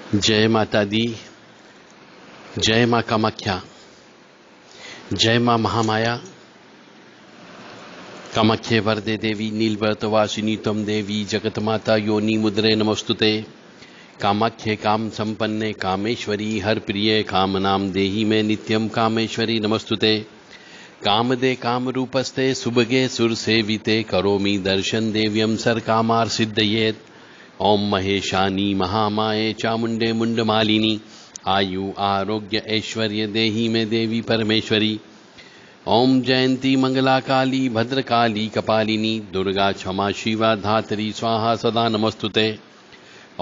जय माता दी, जय माँ कामाख्या, जय माँ महामाया। कामाख्ये वरदे देवी नीलव्रतवासिनी त्वं देवी जगत माता योनि मुद्रे नमस्तुते। कामाख्ये काम संपन्ने कामेश्वरी हर प्रिय कामनाम देहि में नित्यम कामेश्वरी नमस्तुते। कामदे काम रूपस्ते सुभगे सुर सेविते करोमि दर्शन देव्यम सर कामार सिद्धयेत। ओम महेशानी महामाये चामुंडे मुंडमालिनी आयु आरोग्य ऐश्वर्य देहि में देवी परमेश्वरी। ओम जयंती मंगला काली भद्रकाली कपालिनी दुर्गा क्षमा शिवा धात्री स्वाहा सदा नमस्तुते।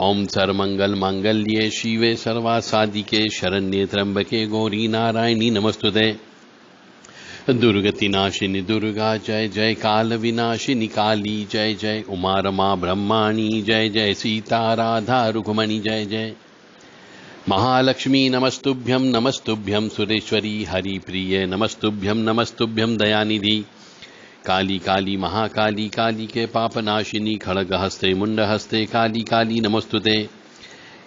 ओम सर्वमंगल मांगल्ये शिवे सर्वासादिके शरण्ये त्र्यंबके गौरी नारायणी नमस्तुते। दुर्गति नाशिनी दुर्गा जय जय, काल विनाशिनी काली जय जय, उमा रमा ब्रह्माणी जय जय, सीता राधा रुक्मणी जय जय। महालक्ष्मी नमस्तुभ्यं सुरेश्वरी हरिप्रिय नमस्तुभ्यं दयानिधि। काली काली महाकाली काली के पापनाशिनी खड़ग हस्ते मुंड हस्ते काली काली नमस्तुते।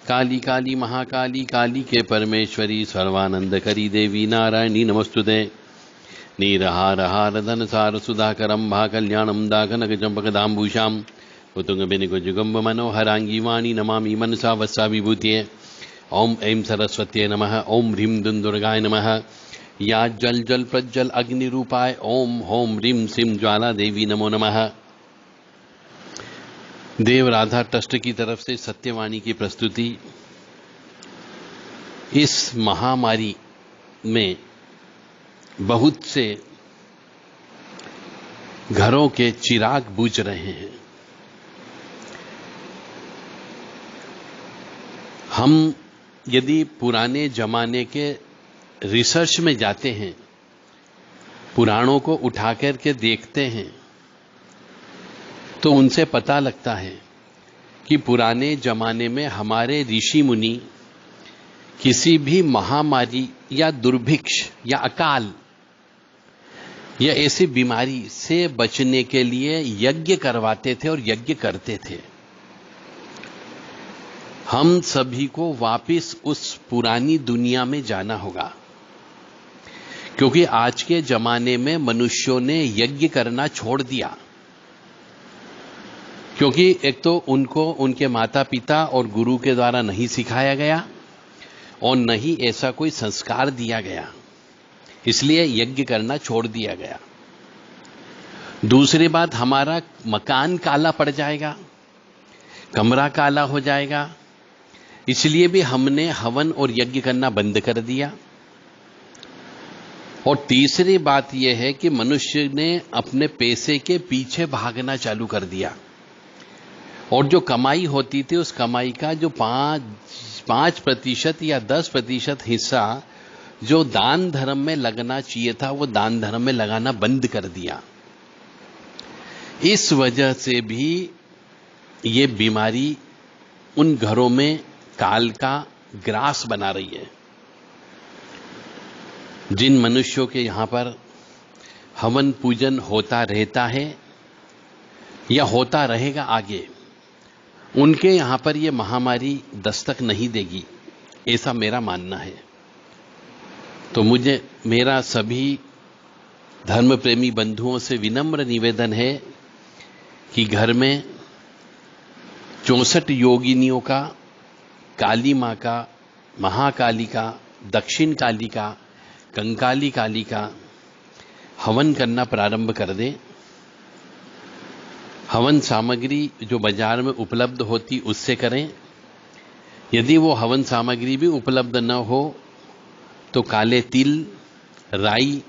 काली काली महाकाली काली के परमेश्वरी सर्वानंद करी देवी नारायणी नमस्तुते। नीरहार हार धन सार सुधाकरम भा कल्याणम दाघनक चंपकदाम्बूषाम उतुंग बेनिकुजुगम्ब मनोहरांगी वाणी नमामि मनसा वत्सा विभूतिये। ओम ऐं सरस्वत्यै नमः। ओम ह्रीं दुर्गाय नमः। या जल जल प्रज्वल अग्नि रूपाय ओम होम ह्रीं सिं ज्वाला देवी नमो नमः। देव राधा ट्रस्ट की तरफ से सत्यवाणी की प्रस्तुति। इस महामारी में बहुत से घरों के चिराग बुझ रहे हैं। हम यदि पुराने जमाने के रिसर्च में जाते हैं, पुराणों को उठाकर के देखते हैं, तो उनसे पता लगता है कि पुराने जमाने में हमारे ऋषि मुनि किसी भी महामारी या दुर्भिक्ष या अकाल या ऐसी बीमारी से बचने के लिए यज्ञ करवाते थे और यज्ञ करते थे। हम सभी को वापस उस पुरानी दुनिया में जाना होगा, क्योंकि आज के जमाने में मनुष्यों ने यज्ञ करना छोड़ दिया। क्योंकि एक तो उनको उनके माता पिता और गुरु के द्वारा नहीं सिखाया गया और नहीं ऐसा कोई संस्कार दिया गया, इसलिए यज्ञ करना छोड़ दिया गया। दूसरी बात, हमारा मकान काला पड़ जाएगा, कमरा काला हो जाएगा, इसलिए भी हमने हवन और यज्ञ करना बंद कर दिया। और तीसरी बात यह है कि मनुष्य ने अपने पैसे के पीछे भागना चालू कर दिया और जो कमाई होती थी उस कमाई का जो 5% या 10% हिस्सा जो दान धर्म में लगना चाहिए था, वो दान धर्म में लगाना बंद कर दिया। इस वजह से भी ये बीमारी उन घरों में काल का ग्रास बना रही है। जिन मनुष्यों के यहां पर हवन पूजन होता रहता है या होता रहेगा आगे, उनके यहां पर यह महामारी दस्तक नहीं देगी, ऐसा मेरा मानना है। तो मेरा सभी धर्म प्रेमी बंधुओं से विनम्र निवेदन है कि घर में 64 योगिनियों का, काली मां का, महाकाली का, दक्षिण काली का, कंकाली काली का हवन करना प्रारंभ कर दें। हवन सामग्री जो बाजार में उपलब्ध होती उससे करें। यदि वो हवन सामग्री भी उपलब्ध न हो तो काले तिल, राई,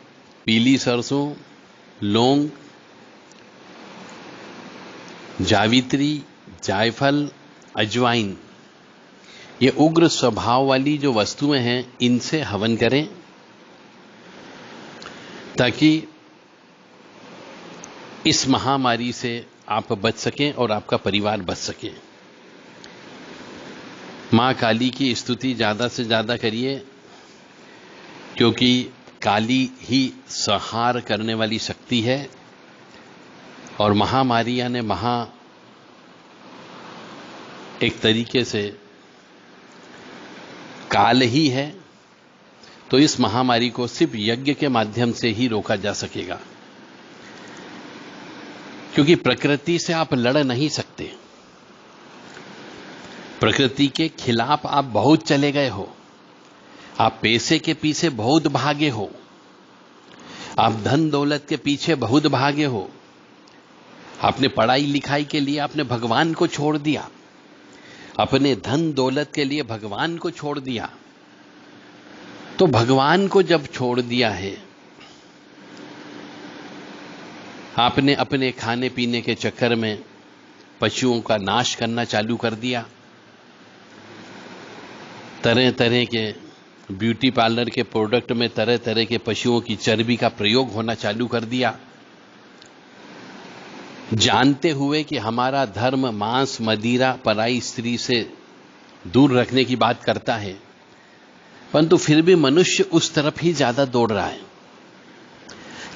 पीली सरसों, लौंग, जावित्री, जायफल, अजवाइन, ये उग्र स्वभाव वाली जो वस्तुएं हैं, इनसे हवन करें ताकि इस महामारी से आप बच सकें और आपका परिवार बच सके। मां काली की स्तुति ज्यादा से ज्यादा करिए, क्योंकि काली ही संहार करने वाली शक्ति है और महामारी यानी एक तरीके से काल ही है, तो इस महामारी को सिर्फ यज्ञ के माध्यम से ही रोका जा सकेगा, क्योंकि प्रकृति से आप लड़ नहीं सकते। प्रकृति के खिलाफ आप बहुत चले गए हो, आप पैसे के पीछे बहुत भागे हो, आप धन दौलत के पीछे बहुत भागे हो, आपने पढ़ाई लिखाई के लिए आपने भगवान को छोड़ दिया, अपने धन दौलत के लिए भगवान को छोड़ दिया। तो भगवान को जब छोड़ दिया है, आपने अपने खाने पीने के चक्कर में पशुओं का नाश करना चालू कर दिया, तरह तरह के ब्यूटी पार्लर के प्रोडक्ट में तरह तरह के पशुओं की चर्बी का प्रयोग होना चालू कर दिया, जानते हुए कि हमारा धर्म मांस मदिरा पराई स्त्री से दूर रखने की बात करता है, परंतु फिर भी मनुष्य उस तरफ ही ज्यादा दौड़ रहा है।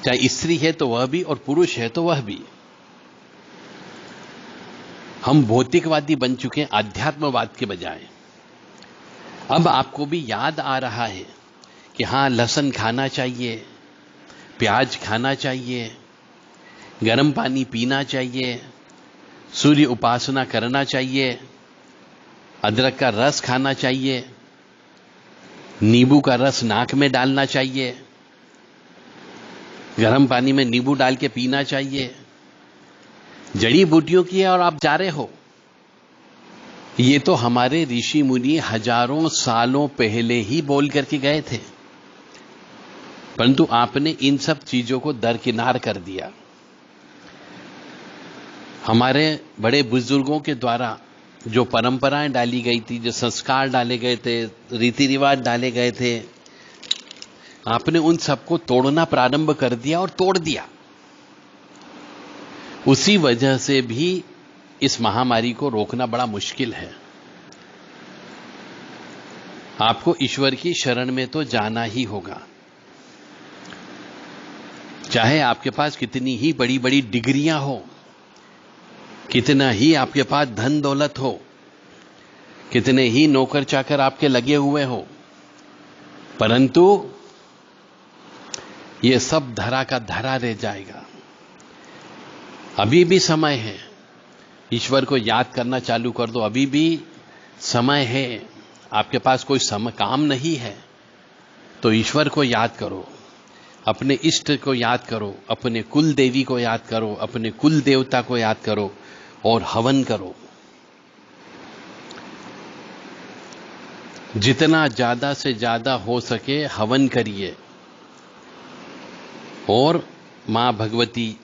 चाहे स्त्री है तो वह भी, और पुरुष है तो वह भी। हम भौतिकवादी बन चुके हैं आध्यात्मवाद के बजाय। अब आपको भी याद आ रहा है कि हां, लहसुन खाना चाहिए, प्याज खाना चाहिए, गर्म पानी पीना चाहिए, सूर्य उपासना करना चाहिए, अदरक का रस खाना चाहिए, नींबू का रस नाक में डालना चाहिए, गर्म पानी में नींबू डाल के पीना चाहिए, जड़ी बूटियों की है और आप जा रहे हो। ये तो हमारे ऋषि मुनि हजारों सालों पहले ही बोल करके गए थे, परंतु आपने इन सब चीजों को दरकिनार कर दिया। हमारे बड़े बुजुर्गों के द्वारा जो परंपराएं डाली गई थी, जो संस्कार डाले गए थे, रीति रिवाज डाले गए थे, आपने उन सबको तोड़ना प्रारंभ कर दिया और तोड़ दिया। उसी वजह से भी इस महामारी को रोकना बड़ा मुश्किल है। आपको ईश्वर की शरण में तो जाना ही होगा, चाहे आपके पास कितनी ही बड़ी बड़ी डिग्रियां हो, कितना ही आपके पास धन दौलत हो, कितने ही नौकर चाकर आपके लगे हुए हो, परंतु ये सब धरा का धरा रह जाएगा। अभी भी समय है, ईश्वर को याद करना चालू कर दो। अभी भी समय है। आपके पास कोई काम नहीं है तो ईश्वर को याद करो, अपने इष्ट को याद करो, अपने कुल देवी को याद करो, अपने कुल देवता को याद करो और हवन करो। जितना ज्यादा से ज्यादा हो सके हवन करिए और मां भगवती,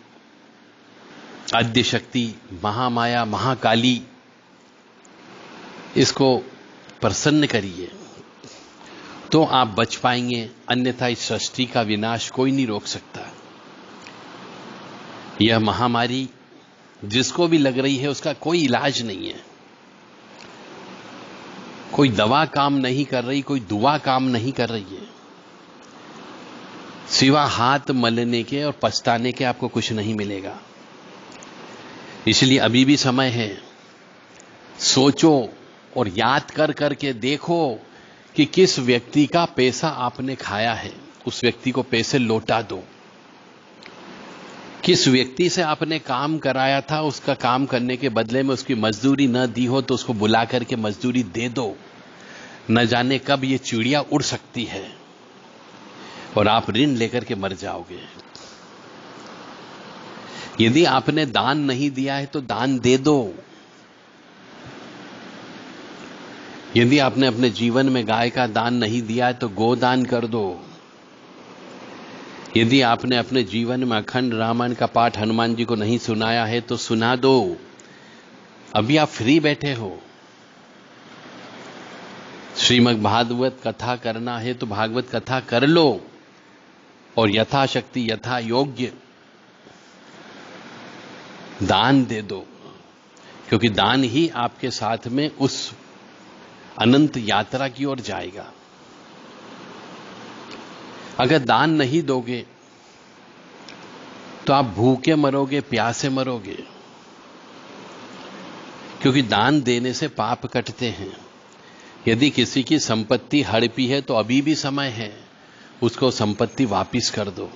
आद्य शक्ति, महामाया, महाकाली, इसको प्रसन्न करिए तो आप बच पाएंगे, अन्यथा इस सृष्टि का विनाश कोई नहीं रोक सकता। यह महामारी जिसको भी लग रही है उसका कोई इलाज नहीं है, कोई दवा काम नहीं कर रही, कोई दुआ काम नहीं कर रही है, सिवा हाथ मलने के और पछताने के आपको कुछ नहीं मिलेगा। इसलिए अभी भी समय है, सोचो और याद कर करके देखो कि किस व्यक्ति का पैसा आपने खाया है, उस व्यक्ति को पैसे लौटा दो। किस व्यक्ति से आपने काम कराया था, उसका काम करने के बदले में उसकी मजदूरी न दी हो तो उसको बुला करके मजदूरी दे दो। न जाने कब ये चिड़िया उड़ सकती है और आप ऋण लेकर के मर जाओगे। यदि आपने दान नहीं दिया है तो दान दे दो। यदि आपने अपने जीवन में गाय का दान नहीं दिया है तो गोदान कर दो। यदि आपने अपने जीवन में अखंड रामायण का पाठ हनुमान जी को नहीं सुनाया है तो सुना दो। अभी आप फ्री बैठे हो। श्रीमद् भागवत कथा करना है तो भागवत कथा कर लो और यथाशक्ति यथा योग्य दान दे दो, क्योंकि दान ही आपके साथ में उस अनंत यात्रा की ओर जाएगा। अगर दान नहीं दोगे तो आप भूखे मरोगे, प्यासे मरोगे, क्योंकि दान देने से पाप कटते हैं। यदि किसी की संपत्ति हड़पी है तो अभी भी समय है, उसको संपत्ति वापिस कर दो।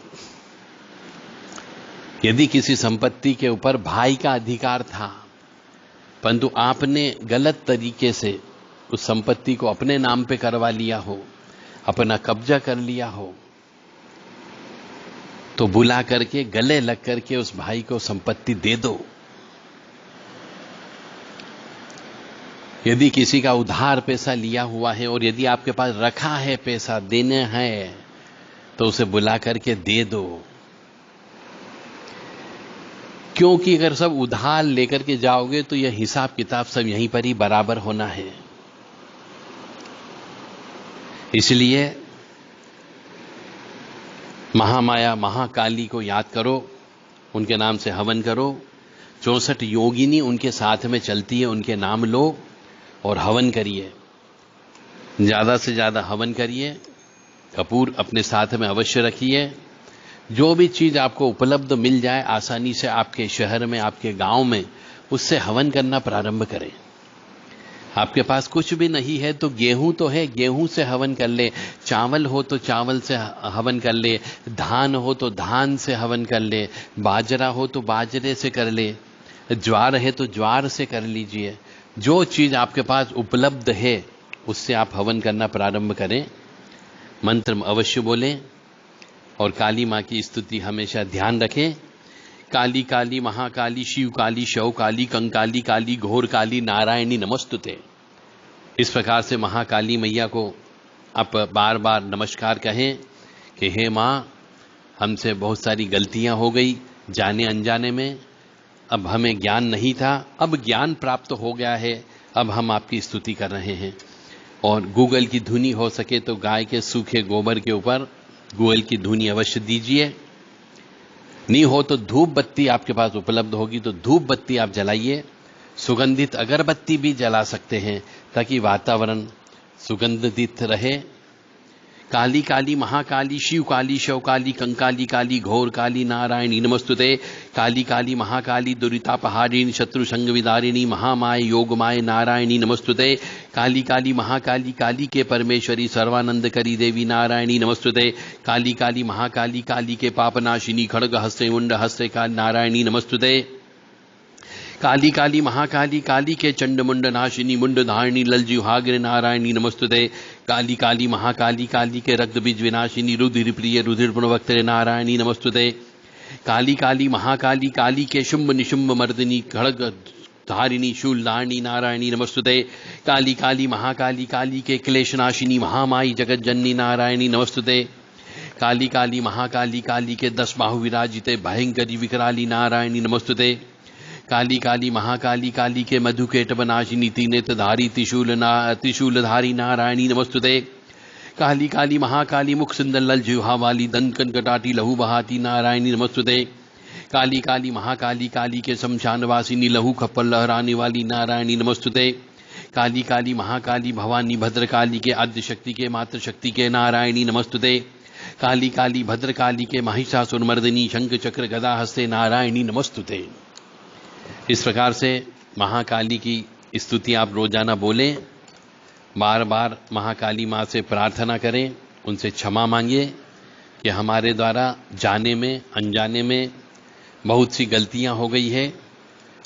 यदि किसी संपत्ति के ऊपर भाई का अधिकार था परंतु आपने गलत तरीके से उस संपत्ति को अपने नाम पे करवा लिया हो, अपना कब्जा कर लिया हो, तो बुला करके गले लग करके उस भाई को संपत्ति दे दो। यदि किसी का उधार पैसा लिया हुआ है और यदि आपके पास रखा है पैसा देने है तो उसे बुला करके दे दो। क्योंकि अगर सब उधार लेकर के जाओगे तो यह हिसाब किताब सब यहीं पर ही बराबर होना है। इसलिए महामाया महाकाली को याद करो, उनके नाम से हवन करो। 64 योगिनी उनके साथ में चलती है, उनके नाम लो और हवन करिए। ज्यादा से ज्यादा हवन करिए। कपूर अपने साथ में अवश्य रखिए। जो भी चीज आपको उपलब्ध मिल जाए आसानी से आपके शहर में, आपके गांव में, उससे हवन करना प्रारंभ करें। आपके पास कुछ भी नहीं है तो गेहूं तो है, गेहूं से हवन कर ले। चावल हो तो चावल से हवन कर ले। धान हो तो धान से हवन कर ले। बाजरा हो तो बाजरे से कर ले। ज्वार है तो ज्वार से कर लीजिए। जो चीज आपके पास उपलब्ध है उससे आप हवन करना प्रारंभ करें। मंत्र अवश्य बोलें और काली मां की स्तुति हमेशा ध्यान रखें। काली काली महाकाली शिव काली शव काली कंकाली काली घोर काली नारायणी नमस्तुते। इस प्रकार से महाकाली मैया को आप बार बार नमस्कार कहें कि हे मां, हमसे बहुत सारी गलतियां हो गई जाने अनजाने में। अब हमें ज्ञान नहीं था, अब ज्ञान प्राप्त हो गया है, अब हम आपकी स्तुति कर रहे हैं। और गूगल की धुनी हो सके तो गाय के सूखे गोबर के ऊपर गूगल की धुनी अवश्य दीजिए। नहीं हो तो धूप बत्ती आपके पास उपलब्ध होगी तो धूप बत्ती आप जलाइए। सुगंधित अगरबत्ती भी जला सकते हैं ताकि वातावरण सुगंधित रहे। काली काली महाकाली शिव काली शव काली कंकाली काली घोर काली नारायणी नमस्तुते। काली काली महाकाली दुरितापहारिणी शत्रु संग विदारिणी महामाय योगमाय नारायणी नमस्तुते। काली काली महाकाली काली के परमेश्वरी सर्वानंद करी देवी नारायणी नमस्तुते। काली काली महाकाली काली के पापनाशिनी खड़ग हस्ते मुंड हस्ते काली नारायणी नमस्तुते। काली काली महाकाली काली के चंड मुंड नाशिनी मुंड धारिणी ललजिहाग्र नारायणी नमस्तुते। काली काली महाकाली काली के रक्त बीज विनाशिनी रुधिर प्रिय रुधिर पुणवक्त्रे नारायणी नमस्तुते। काली काली महाकाली काली के शुंभ निशुंभ मर्दिनी खड़ग धारिणी शूलधारिणी नारायणी नमस्तुते। काली काली महाकाली काली के क्लेशनाशिनी महामाई जगत जननी नारायणी नमस्तुते। काली काली महाकाली काली के 10 बाहु विराजिते भयंकरी विकराली नारायणी नमस्तुते। काली काली महाकाली काली के मधुकेट बनाशिनी तीनेत्रधारी त्रिशूलधारी नारायणी नमस्तुते। काली काली महाकाली मुख सुंदर लल जिह्वा वाली दंत कनकटाटी लहू बहाती नारायणी नमस्तुते। काली काली महाकाली काली के शमशान वासिनी लहू खप्पर लहराने वाली नारायणी नमस्तुते। काली काली महाकाली भवानी भद्रकाली के आद्य शक्ति के मातृ शक्ति के नारायणी नमस्तुते। काली काली भद्रकाली के महिषासुर मर्दिनी शंख चक्र गदा हस्ते नारायणी नमस्तुते। इस प्रकार से महाकाली की स्तुति आप रोजाना बोलें। बार बार महाकाली माँ से प्रार्थना करें, उनसे क्षमा मांगिए कि हमारे द्वारा जाने में अनजाने में बहुत सी गलतियां हो गई है,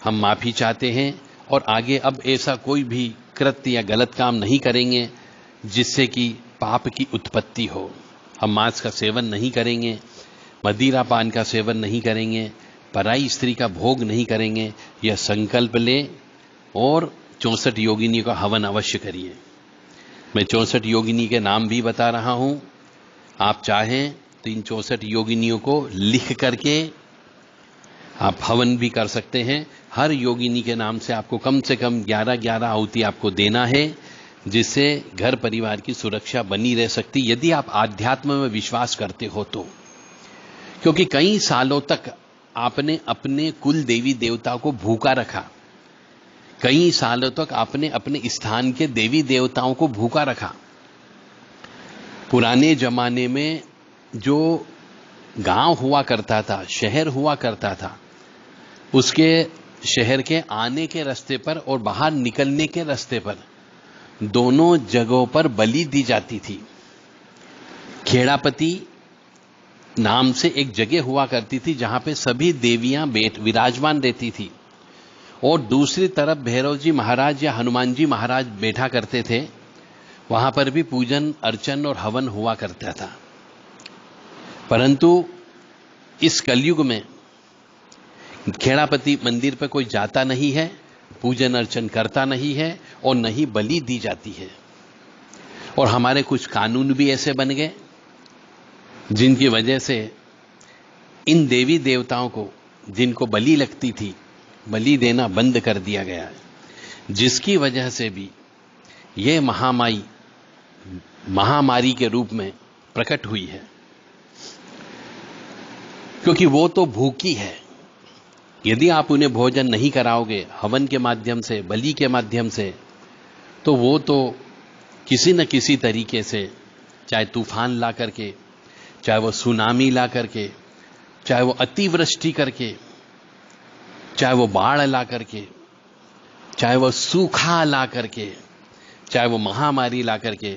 हम माफ़ी चाहते हैं और आगे अब ऐसा कोई भी कृत्य या गलत काम नहीं करेंगे जिससे कि पाप की उत्पत्ति हो। हम मांस का सेवन नहीं करेंगे, मदिरा पान का सेवन नहीं करेंगे, पराई स्त्री का भोग नहीं करेंगे। यह संकल्प लें और 64 योगिनी का हवन अवश्य करिए। मैं 64 योगिनी के नाम भी बता रहा हूं, आप चाहें तो इन 64 योगिनियों को लिख करके आप हवन भी कर सकते हैं। हर योगिनी के नाम से आपको कम से कम 11-11 आहुति आपको देना है, जिससे घर परिवार की सुरक्षा बनी रह सकती, यदि आप आध्यात्म में विश्वास करते हो तो। क्योंकि कई सालों तक आपने अपने कुल देवी देवता को भूखा रखा, कई सालों तक आपने अपने स्थान के देवी देवताओं को भूखा रखा। पुराने जमाने में जो गांव हुआ करता था, शहर हुआ करता था, उसके शहर के आने के रास्ते पर और बाहर निकलने के रास्ते पर दोनों जगहों पर बलि दी जाती थी। खेड़ापति नाम से एक जगह हुआ करती थी जहां पे सभी देवियां विराजमान रहती थी, और दूसरी तरफ भैरव जी महाराज या हनुमान जी महाराज बैठा करते थे। वहां पर भी पूजन अर्चन और हवन हुआ करता था। परंतु इस कलयुग में खेड़ापति मंदिर पर कोई जाता नहीं है, पूजन अर्चन करता नहीं है, और न ही बलि दी जाती है। और हमारे कुछ कानून भी ऐसे बन गए जिनकी वजह से इन देवी देवताओं को, जिनको बलि लगती थी, बलि देना बंद कर दिया गया है, जिसकी वजह से भी यह महामारी के रूप में प्रकट हुई है। क्योंकि वो तो भूखी है, यदि आप उन्हें भोजन नहीं कराओगे हवन के माध्यम से, बलि के माध्यम से, तो वो तो किसी न किसी तरीके से, चाहे तूफान ला करके, चाहे वो सुनामी ला करके, चाहे वो अतिवृष्टि करके, चाहे वो बाढ़ ला करके, चाहे वो सूखा ला करके, चाहे वो महामारी ला करके,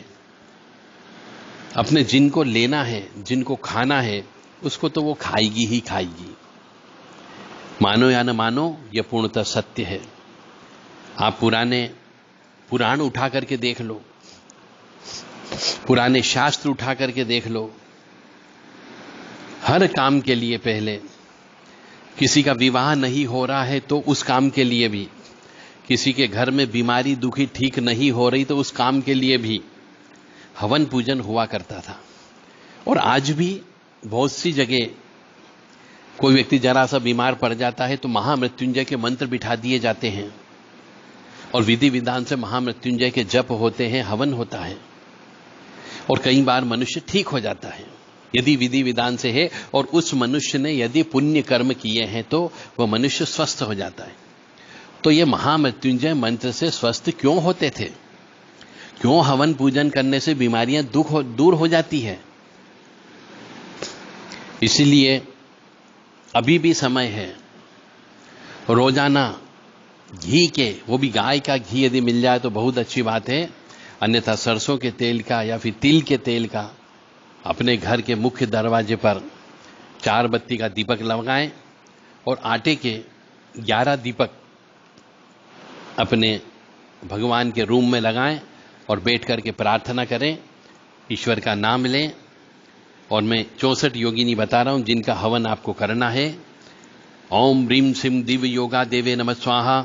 अपने जिनको लेना है, जिनको खाना है, उसको तो वो खाएगी ही खाएगी। मानो या न मानो, यह पूर्णतः सत्य है। आप पुराण उठा करके देख लो, पुराने शास्त्र उठा करके देख लो। हर काम के लिए पहले, किसी का विवाह नहीं हो रहा है तो उस काम के लिए भी, किसी के घर में बीमारी दुखी ठीक नहीं हो रही तो उस काम के लिए भी हवन पूजन हुआ करता था। और आज भी बहुत सी जगह कोई व्यक्ति जरा सा बीमार पड़ जाता है तो महामृत्युंजय के मंत्र बिठा दिए जाते हैं, और विधि विधान से महामृत्युंजय के जप होते हैं, हवन होता है, और कई बार मनुष्य ठीक हो जाता है यदि विधि विधान से है, और उस मनुष्य ने यदि पुण्य कर्म किए हैं तो वह मनुष्य स्वस्थ हो जाता है। तो यह महामृत्युंजय मंत्र से स्वस्थ क्यों होते थे? क्यों हवन पूजन करने से बीमारियां दूर हो जाती है? इसलिए अभी भी समय है, रोजाना घी के, वो भी गाय का घी यदि मिल जाए तो बहुत अच्छी बात है, अन्यथा सरसों के तेल का या फिर तिल के तेल का अपने घर के मुख्य दरवाजे पर 4 बत्ती का दीपक लगाएं, और आटे के 11 दीपक अपने भगवान के रूम में लगाएं, और बैठ करके प्रार्थना करें, ईश्वर का नाम लें। और मैं 64 योगिनी बता रहा हूं जिनका हवन आपको करना है। ओम ह्रीं श्रीं दिव्य योगा देवे नमः स्वाहा,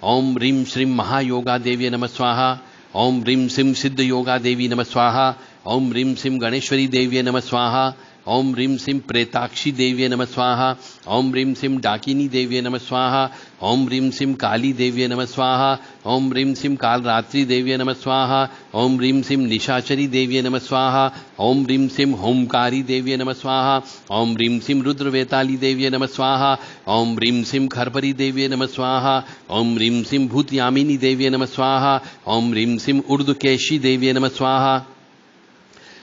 ओम ह्रीं श्रीं महायोगा देवी नमः स्वाहा, ओम ह्रीं श्रीं सिद्ध योगा देवी नमः स्वाहा, ओम ह्रीं श्रीं गणेश्वरी देव्ये नमः स्वाहा, ओम ह्रीं श्रीं प्रेताक्षी देव्ये नमः स्वाहा, ओम ह्रीं श्रीं डाकिनी देव्ये नमः स्वाहा, ओम ह्रीं श्रीं काली देव्ये नमः स्वाहा, ओम ह्रीं श्रीं कालरात्रि देव्ये नमः स्वाहा, ओम ह्रीं श्रीं निशाचरी देव्ये नमः स्वाहा, ओम ह्रीं श्रीं होमकारी देव्ये नमः स्वाहा, ओम ह्रीं श्रीं रुद्रवेताली देव्ये नमः स्वाहा, ओम ह्रीं श्रीं खरपरी देव्ये नमः स्वाहा, ओम ह्रीं श्रीं भूतयामिनी देव्ये नमः स्वाहा, ओम ह्रीं श्रीं ऊर्ध्वकेशी देव्ये नमः स्वाहा,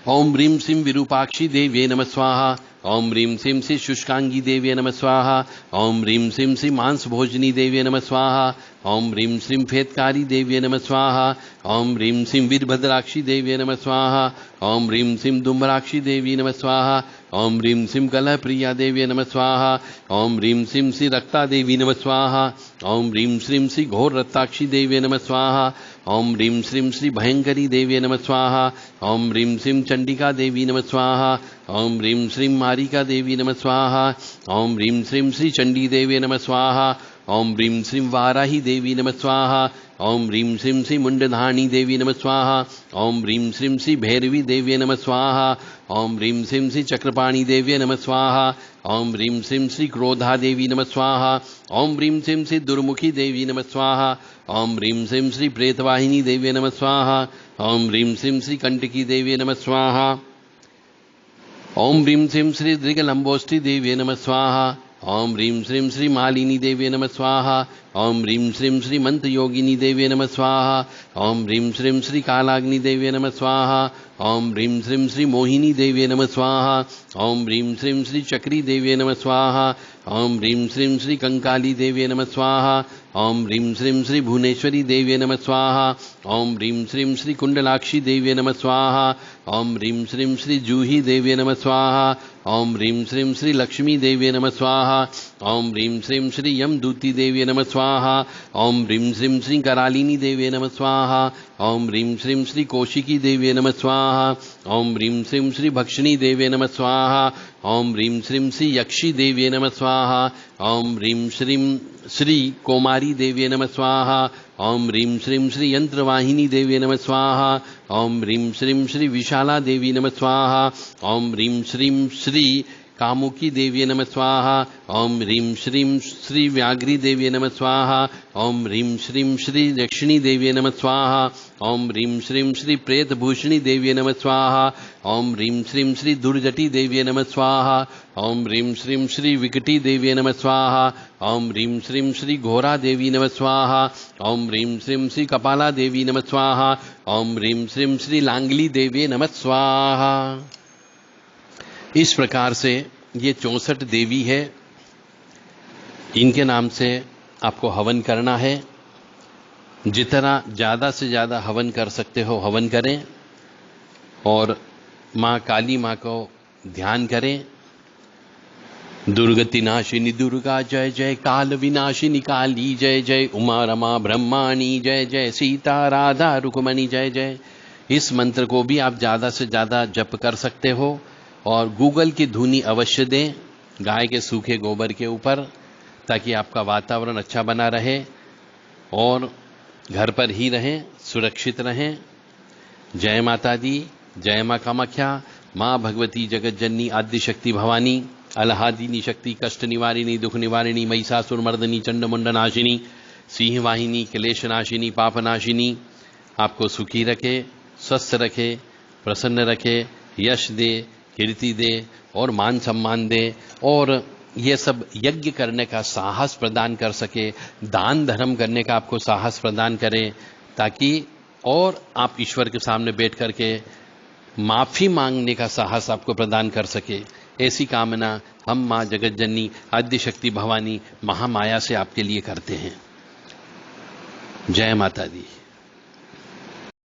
ओम ह्रीं श्रीं विरूपाक्षी देव्ये नमः स्वाहा, ओम ह्रीं श्रीं श्री शुष्कांगी देव्ये नमः स्वाहा, ओम ह्रीं श्रीं श्री मांस भोजनी देव्ये नमः स्वाहा, ओम ह्रीं श्रीं फेतकारी देव्ये नमः स्वाहा, ओम ह्रीं श्रीं वीरभद्राक्षी देव्ये नमः स्वाहा, ओम ह्रीं श्रीं धूम्राक्षी देवी नमः स्वाहा, ओम ह्रीं श्रीं कलहप्रिया देव्ये नमः स्वाहा, ओम ह्रीं श्रीं श्री रक्ता देवी नमः स्वाहा, ओम ह्रीं श्रीं श्री घोर रक्ताक्षी देव्ये नमः स्वाहा, ओम ह्रीं श्रीं श्री भयंकरी देव्ये नमः स्वाहा, ओम ह्रीं श्रीं चंडिका देवी नमः स्वाहा, ओम ह्रीं श्रीं मारिका देवी नमः स्वाहा, ओम ह्रीं श्रीं श्री चंडी देवी नमः स्वाहा, ओम ह्रीं श्रीं वाराही देवी नमः स्वाहा, ओम ह्रीं श्रीं श्री मुंडधारणी देवी नमः स्वाहा, ओम ह्रीं श्रीं श्री भैरवी देव्ये नमः स्वाहा, ओम ह्रीं श्रीं श्री चक्रपाणी देव्ये नमः स्वाहा, ओम ह्रीं श्रीं श्री क्रोधा देवी नमः स्वाहा, ओम ह्रीं श्रीं श्री दुर्मुखी देवी नमः स्वाहा, ओम ह्रीं श्रीं श्री प्रेतवाहिनी देव्ये नमः स्वाहा, ओम ह्रीं श्रीं श्री कंटकी देव्ये नमः स्वाहा, ओम ह्रीं श्रीं श्री दृगलंबोष्ठी देव्ये नमः स्वाहा, ओम ह्रीं श्रीं श्री मालिनी देव्ये नमः स्वाहा, ओम ह्रीं श्रीं श्री मंत्र योगिनी देव्ये नमः स्वाहा, ओम ह्रीं श्रीं श्री कालाग्नि देव्ये नमः स्वाहा, ओम ह्रीं श्रीं श्री मोहिनी देव्ये नमः स्वाहा। ओम ह्रीं श्रीं श्री चक्री देव्ये नमः स्वाहा। ओम ह्रीं श्रीं श्री कंकाली देव्ये नमः स्वाहा। ओम ह्रीं श्रीं श्री भुवनेश्वरी देव्ये नमः स्वाहा। ओम ह्रीं श्रीं श्री कुंडलाक्षी देव्ये नमः स्वाहा। ओम ह्रीं श्रीं श्री जूही देव्ये नमः स्वाहा। ओम ह्रीं श्रीं श्री लक्ष्मी देव्ये नमः स्वाहा। ओम ह्रीं श्रीं श्री यमदूती देव्ये नमः स्वाहा। ओम ह्रीं श्रीं श्री करालिनी देव्ये नमः स्वाहा। ओम ह्रीं श्रीं श्री कौशिकी देव्ये नमः स्वाहा। ओम ह्रीं श्रीं श्री भक्षिणी देव्ये नमः स्वाहा। ओम ह्रीं श्रीं श्री यक्षी देव्ये नमः स्वाहा। ओम ह्रीं श्रीं श्री कौमारी देव्ये नमः स्वाहा। ओम ह्रीं श्रीं श्री यंत्रवाहिनी देव्ये नमः स्वाहा। ओम ह्रीं श्रीं श्री विशाला देवी नमः स्वाहा। ओम ह्रीं श्रीं श्री कामुकी देव्ये नमः स्वाहा। ओम ह्रीं श्रीं श्री व्याघ्री देव्ये नमः स्वाहा। ओम ह्रीं श्रीं श्री दक्षिणी देव्ये नमः स्वाहा। ओम ह्रीं श्रीं श्री प्रेतभूषणी देव्ये नमः स्वाहा। ओम ह्रीं श्रीं श्री दुर्जटी देव्ये नमः स्वाहा। ओम ह्रीं श्रीं श्री विकटी देव्ये नमः स्वाहा। ओम ह्रीं श्रीं श्री घोरा देवी नमः स्वाहा। ओम ह्रीं श्रीं श्री कपाला देवी नमः स्वाहा। ओम ह्रीं श्रीं श्री लांगली देव्ये नमः स्वाहा। इस प्रकार से ये 64 देवी है, इनके नाम से आपको हवन करना है। जितना ज़्यादा से ज़्यादा हवन कर सकते हो हवन करें और माँ काली माँ को ध्यान करें। दुर्गति नाशिनी दुर्गा जय जय, काल विनाशिनी काली जय जय, उमा रमा ब्रह्माणी जय जय, सीता राधा रुक्मणी जय जय। इस मंत्र को भी आप ज़्यादा से ज़्यादा जप कर सकते हो और गूगल की धुनी अवश्य दें गाय के सूखे गोबर के ऊपर, ताकि आपका वातावरण अच्छा बना रहे और घर पर ही रहें, सुरक्षित रहें। जय माता दी, जय माँ कामाख्या, माँ भगवती जगत जननी आद्य शक्ति भवानी, अलहादिनी शक्ति, कष्ट निवारिणी, दुख निवारिणी, महिषासुर मर्दनी, चंडमुंड नाशिनी, सिंह वाहिनी, क्लेश नाशिनी, पाप नाशिनी आपको सुखी रखे, स्वस्थ रखे, प्रसन्न रखे, यश दे, कीर्ति दे और मान सम्मान दे और ये सब यज्ञ करने का साहस प्रदान कर सके, दान धर्म करने का आपको साहस प्रदान करें, ताकि और आप ईश्वर के सामने बैठ करके माफ़ी मांगने का साहस आपको प्रदान कर सके। ऐसी कामना हम माँ जगत जननी आद्य शक्ति भवानी महामाया से आपके लिए करते हैं। जय माता दी।